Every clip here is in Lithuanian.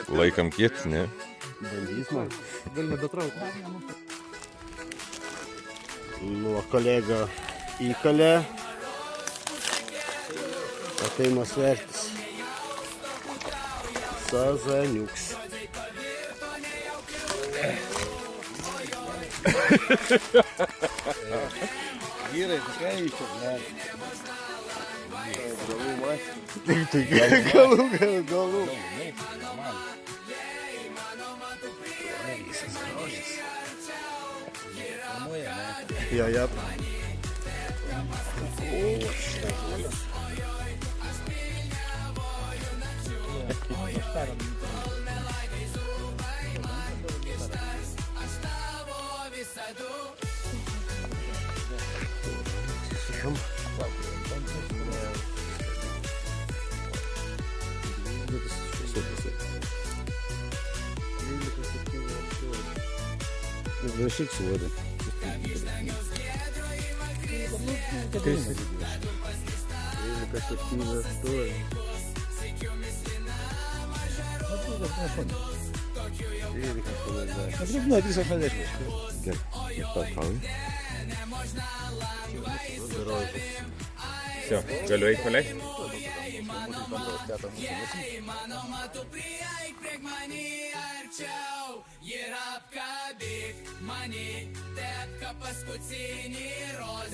Laikam kiek, ne? Bandysime. Galime betraukti. Nuo kolega įkalė. Ateina svertis. Sazaniuks. Vyrai, tikrai čia, ne. Galų. Ja, ja. Завершить сегодня. Все, galiu eiti paleisti?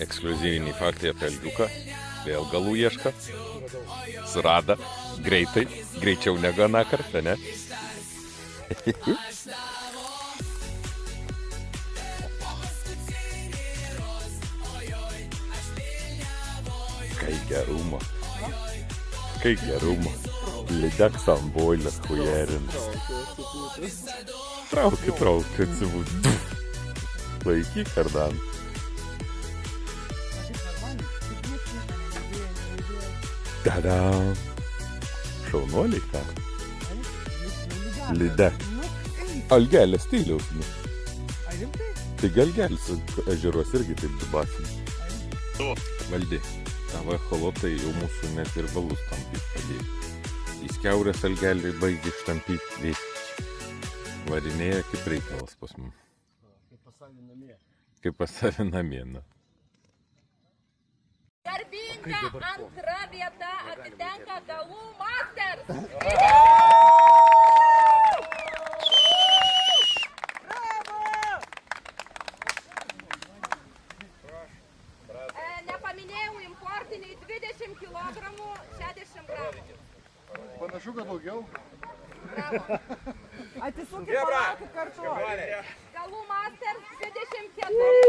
Ekskliuzyviniai faktai apie Algiuką. Vėl galų ieška. Surada. Greitai. Greičiau negu aną kartą, ne? Kai gerumo. Kai gerumo. Lydek samboilės hujerins. Trauki, atsibūdė. Laikyk kardan. Tadam. Šaunuoliai ką? Lydek. Algelės stiliaus. Tai galgelis ežeruos irgi taip dubasim. Valdy. Tavo echolotai jau mūsų net ir valus tampyt padėjo. Į skiaurės algelį baigė štampyt vėsiai. Varinėja kaip reikalas pas mum. Kaip pas savi namie. Garbinga antra vieta atitenka Galų Masters. Nepaminėjau importiniai 20 kg 60 gramų. Panašu, kad daugiau. Atsisukit, palaukit kartu. Galų Masters 24